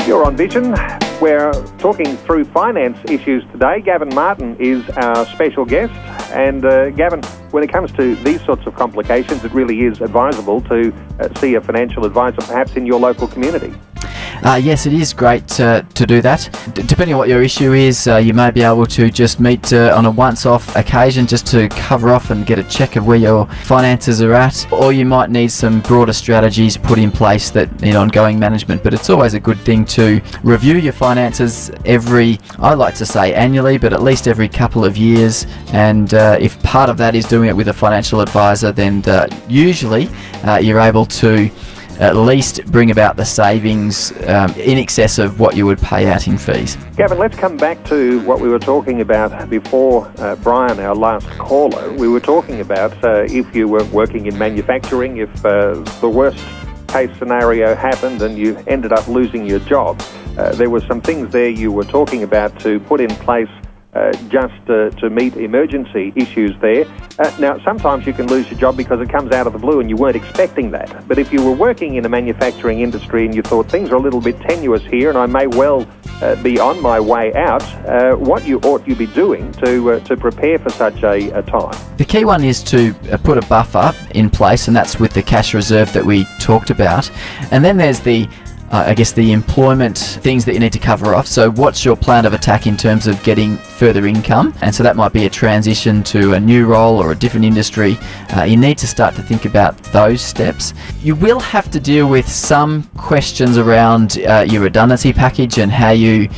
You're on Vision. We're talking through finance issues today. Gavin Martin is our special guest. And Gavin, when it comes to these sorts of complications, it really is advisable to see a financial advisor perhaps in your local community. Yes, it is great to do that. Depending on what your issue is, you may be able to just meet on a once-off occasion just to cover off and get a check of where your finances are at, or you might need some broader strategies put in place that need ongoing management. But it's always a good thing to review your finances I like to say annually, but at least every couple of years. And if part of that is doing it with a financial advisor, then usually you're able to at least bring about the savings in excess of what you would pay out in fees. Gavin, let's come back to what we were talking about before Brian, our last caller. We were talking about if you were working in manufacturing, if the worst case scenario happened and you ended up losing your job. There were some things there you were talking about to put in place just to meet emergency issues there. Now, sometimes you can lose your job because it comes out of the blue and you weren't expecting that. But if you were working in a manufacturing industry and you thought things are a little bit tenuous here and I may well be on my way out, what ought you be doing to prepare for such a time? The key one is to put a buffer in place, and that's with the cash reserve that we talked about. And then there's the employment things that you need to cover off. So what's your plan of attack in terms of getting further income? And so that might be a transition to a new role or a different industry. You need to start to think about those steps. You will have to deal with some questions around your redundancy package and how you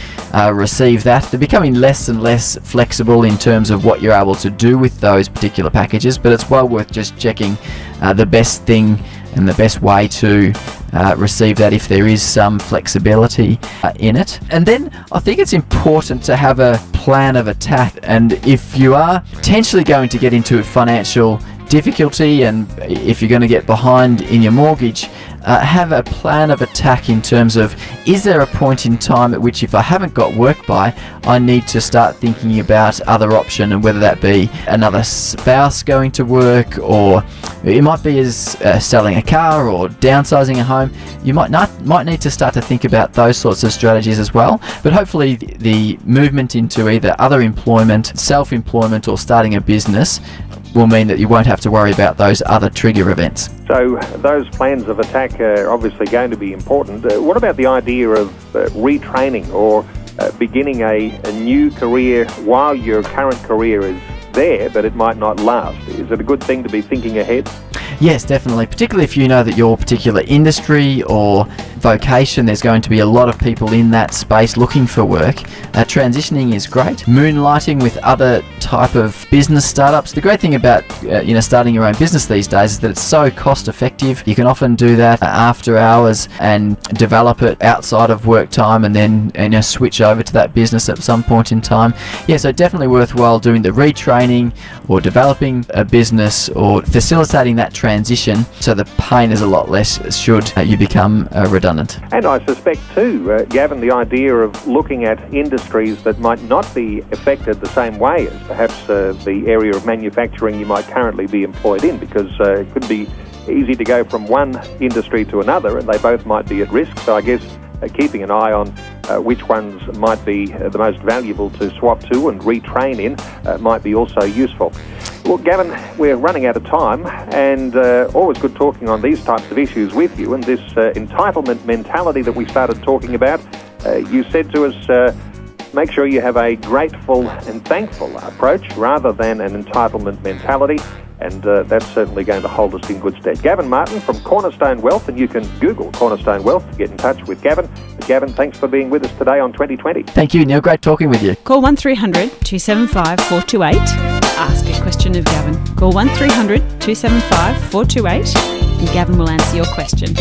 receive that. They're becoming less and less flexible in terms of what you're able to do with those particular packages, but it's well worth just checking the best thing and the best way to receive that if there is some flexibility in it. And then I think it's important to have a plan of attack, and if you are potentially going to get into financial difficulty and if you're going to get behind in your mortgage, have a plan of attack in terms of, is there a point in time at which if I haven't got work by, I need to start thinking about other option, and whether that be another spouse going to work, or it might be as selling a car or downsizing a home. You might need to start to think about those sorts of strategies as well. But hopefully the movement into either other employment, self-employment, or starting a business will mean that you won't have to worry about those other trigger events. So those plans of attack are obviously going to be important. What about the idea of retraining or beginning a new career while your current career is there, but it might not last? Is it a good thing to be thinking ahead? Yes, definitely. Particularly if you know that your particular industry or vocation, there's going to be a lot of people in that space looking for work. Transitioning is great. Moonlighting with other type of business startups. The great thing about starting your own business these days is that it's so cost effective. You can often do that after hours and develop it outside of work time, and then switch over to that business at some point in time. Yeah, so definitely worthwhile doing the retraining or developing a business or facilitating that transition, so the pain is a lot less should you become redundant. And I suspect too, Gavin, the idea of looking at industries that might not be affected the same way as perhaps the area of manufacturing you might currently be employed in, because it could be easy to go from one industry to another and they both might be at risk. So I guess keeping an eye on which ones might be the most valuable to swap to and retrain in might be also useful. Well, Gavin, we're running out of time, and always good talking on these types of issues with you. And this entitlement mentality that we started talking about, you said to us, make sure you have a grateful and thankful approach rather than an entitlement mentality, and that's certainly going to hold us in good stead. Gavin Martin from Cornerstone Wealth, and you can Google Cornerstone Wealth to get in touch with Gavin. But Gavin, thanks for being with us today on 2020. Thank you, Neil. Great talking with you. Call 1300 275 428. Ask a question of Gavin. Call 1300 275 428 and Gavin will answer your question.